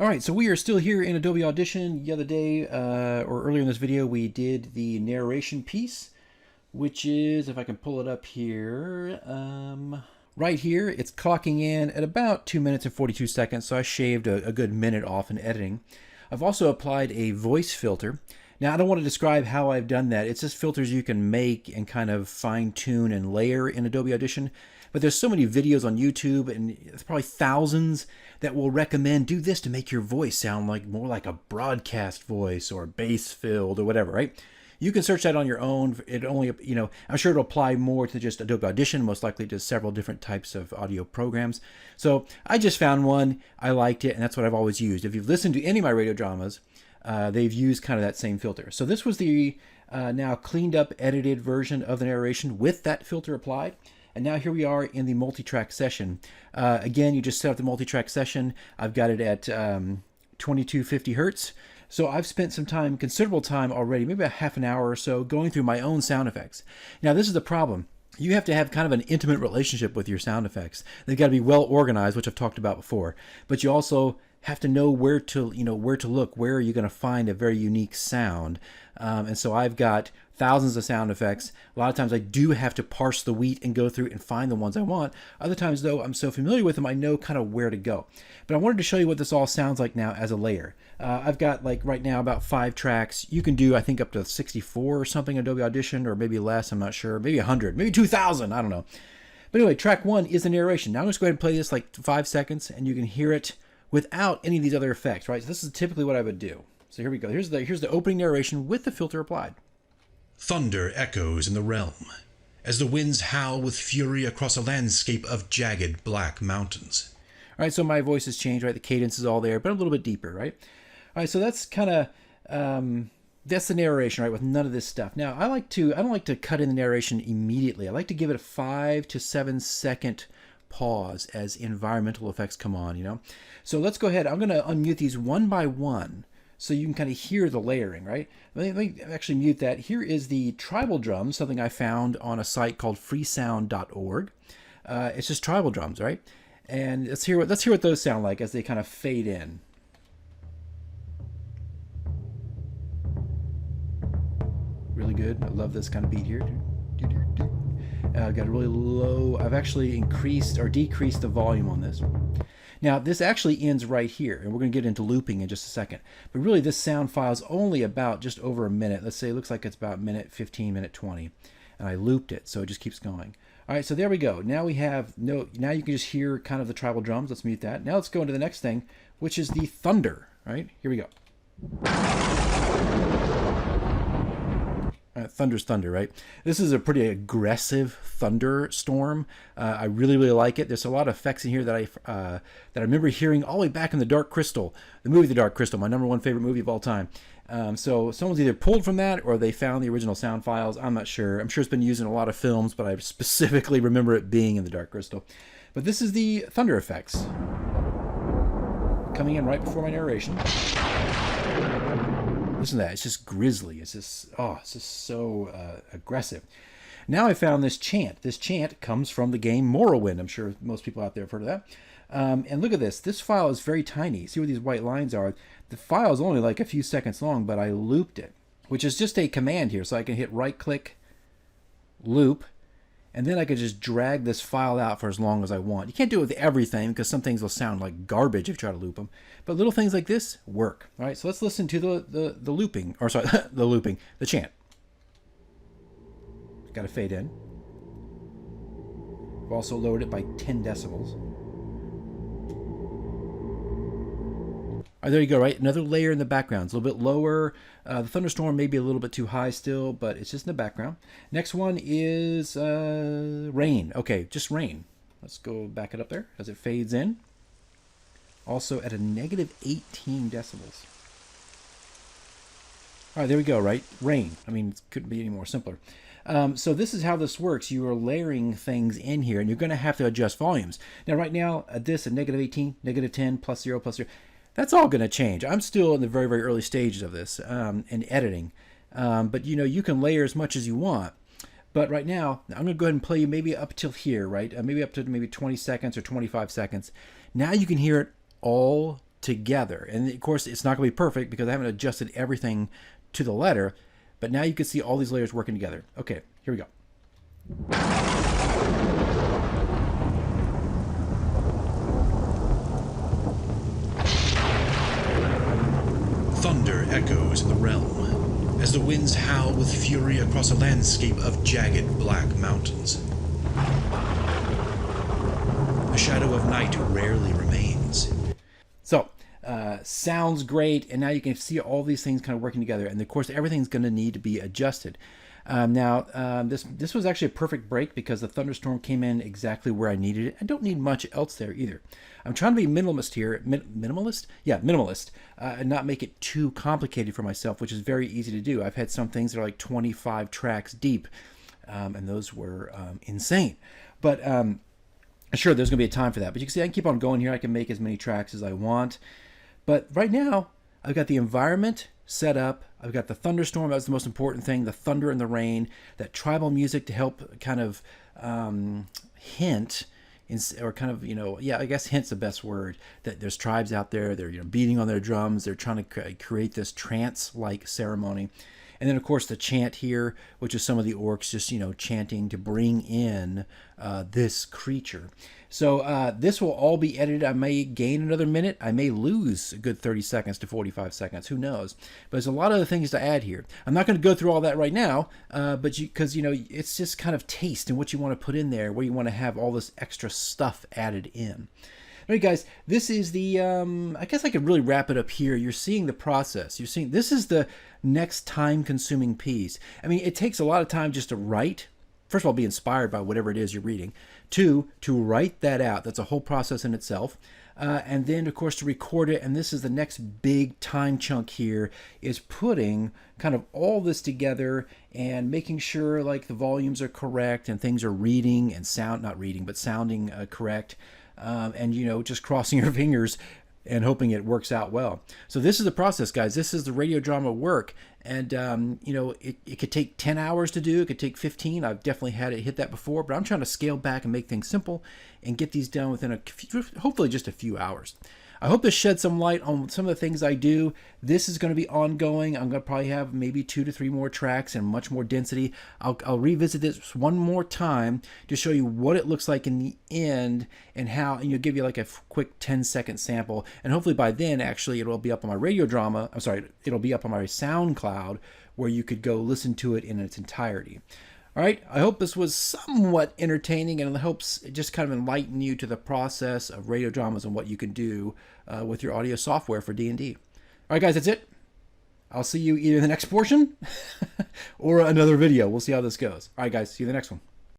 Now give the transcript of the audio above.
All right, so we are still here in Adobe Audition. The other day, or earlier in this video, we did the narration piece, which is, if I can pull it up here, right here, it's clocking in at about 2 minutes and 42 seconds, so I shaved a good minute off in editing. I've also applied a voice filter. Now, I don't want to describe how I've done that. It's just filters you can make and kind of fine-tune and layer in Adobe Audition. But there's so many videos on YouTube, and there's probably thousands that will recommend do this to make your voice sound like more like a broadcast voice or bass-filled or whatever, right? You can search that on your own. It only, I'm sure it'll apply more to just Adobe Audition, most likely to several different types of audio programs. So I just found one, I liked it, and that's what I've always used. If you've listened to any of my radio dramas, they've used kind of that same filter. So this was the now cleaned up, edited version of the narration with that filter applied. And now here we are in the multi-track session. Again, you just set up the multi-track session. I've got it at 2250 hertz. So I've spent some time, considerable time already, maybe about half an hour or so, going through my own sound effects. Now this is the problem. You have to have kind of an intimate relationship with your sound effects. They've got to be well organized, which I've talked about before. But you also have to know where to look. Where are you going to find a very unique sound? And so I've got thousands of sound effects. A lot of times I do have to parse the wheat and go through and find the ones I want. Other times, though, I'm so familiar with them, I know kind of where to go. But I wanted to show you what this all sounds like now as a layer. I've got, like, right now about 5 tracks. You can do, I think, up to 64 or something in Adobe Audition, or maybe less, I'm not sure. Maybe 100, maybe 2,000, I don't know. But anyway, track 1 is the narration. Now I'm just going to go ahead and play this like 5 seconds, and you can hear it without any of these other effects, right? So this is typically what I would do. So here we go. Here's the opening narration with the filter applied. Thunder echoes in the realm as the winds howl with fury across a landscape of jagged black mountains. All right, so my voice has changed, right? The cadence is all there, but a little bit deeper, right? All right, so that's kind of that's the narration, right? With none of this stuff. Now, I don't like to cut in the narration immediately. I like to give it a 5 to 7 second pause as environmental effects come on, So let's go ahead. I'm going to unmute these one by one so you can kind of hear the layering, right? Let me actually mute that. Here is the tribal drum, something I found on a site called freesound.org. It's just tribal drums, right? And let's hear what those sound like as they kind of fade in. Really good. I love this kind of beat here. I've got a really low. I've actually increased or decreased the volume on this. Now, this actually ends right here, and we're going to get into looping in just a second. But really, this sound file is only about just over a minute. Let's say it looks like it's about minute 15, minute 20. And I looped it, so it just keeps going. All right, so there we go. Now we have now you can just hear kind of the tribal drums. Let's mute that. Now let's go into the next thing, which is the thunder. Right, here we go. Thunder's thunder, right? This is a pretty aggressive thunderstorm. I really, really like it. There's a lot of effects in here that I remember hearing all the way back in The Dark Crystal, the movie The Dark Crystal, my #1 favorite movie of all time. So someone's either pulled from that or they found the original sound files. I'm not sure. I'm sure it's been used in a lot of films, but I specifically remember it being in The Dark Crystal. But this is the thunder effects coming in right before my narration. Listen to that. It's just grisly. It's just so aggressive. Now I found this chant. This chant comes from the game Morrowind. I'm sure most people out there have heard of that. And look at this. This file is very tiny. See where these white lines are? The file is only like a few seconds long, but I looped it, which is just a command here. So I can hit right-click, loop, and then I could just drag this file out for as long as I want. You can't do it with everything because some things will sound like garbage if you try to loop them. But little things like this work. All right, so let's listen to the looping, or sorry, the chant. Got to fade in. I've also lowered it by 10 decibels. All right, there you go, right? Another layer in the background. It's a little bit lower. The thunderstorm may be a little bit too high still, but it's just in the background. Next one is rain. Okay, just rain. Let's go back it up there as it fades in. Also at a -18 decibels. All right, there we go, right? Rain. I mean, it couldn't be any more simpler. So this is how this works. You are layering things in here, and you're going to have to adjust volumes. Now, right now, this at -18, -10, +0, +0. That's all going to change. I'm still in the very, very early stages of this in editing. But, you can layer as much as you want. But right now, I'm going to go ahead and play you maybe up till here, right? Maybe up to maybe 20 seconds or 25 seconds. Now you can hear it all together. And of course, it's not going to be perfect because I haven't adjusted everything to the letter, but now you can see all these layers working together. Okay, here we go. Thunder echoes in the realm as the winds howl with fury across a landscape of jagged black mountains. The shadow of night rarely remains. So, sounds great, and now you can see all these things kind of working together, and of course everything's going to need to be adjusted. This was actually a perfect break because the thunderstorm came in exactly where I needed it. I don't need much else there either. I'm trying to be minimalist here. Minimalist? Yeah, minimalist. And not make it too complicated for myself, which is very easy to do. I've had some things that are like 25 tracks deep, and those were insane. But sure, there's going to be a time for that. But you can see I can keep on going here. I can make as many tracks as I want. But right now, I've got the environment set up. I've got the thunderstorm. That's the most important thing. The thunder and the rain. That tribal music to help kind of hint, or kind of, I guess hint's the best word, that there's tribes out there. They're beating on their drums. They're trying to create this trance-like ceremony. And then, of course, the chant here, which is some of the orcs just, chanting to bring in this creature. So this will all be edited. I may gain another minute. I may lose a good 30 seconds to 45 seconds. Who knows? But there's a lot of other things to add here. I'm not going to go through all that right now, because it's just kind of taste and what you want to put in there, where you want to have all this extra stuff added in. All right, guys, this is the, I guess I could really wrap it up here. You're seeing the process. You're seeing, this is the next time-consuming piece. I mean, it takes a lot of time just to write. First of all, be inspired by whatever it is you're reading. Two, to write that out. That's a whole process in itself. And then, of course, to record it. And this is the next big time chunk here, is putting kind of all this together and making sure, like, the volumes are correct and things are reading and sounding correct. And, just crossing your fingers and hoping it works out well. So this is the process, guys. This is the radio drama work. And, it could take 10 hours to do. It could take 15. I've definitely had it hit that before. But I'm trying to scale back and make things simple and get these done within hopefully just a few hours. I hope this shed some light on some of the things I do. This is going to be ongoing. I'm going to probably have maybe 2 to 3 more tracks and much more density. I'll revisit this one more time to show you what it looks like in the end and how, and give you like a quick 10-second sample. And hopefully by then, actually, it'll be up on my radio drama. It'll be up on my SoundCloud where you could go listen to it in its entirety. All right, I hope this was somewhat entertaining, and it helps just kind of enlighten you to the process of radio dramas and what you can do with your audio software for D&D. All right, guys, that's it. I'll see you either in the next portion or another video. We'll see how this goes. All right, guys, see you in the next one.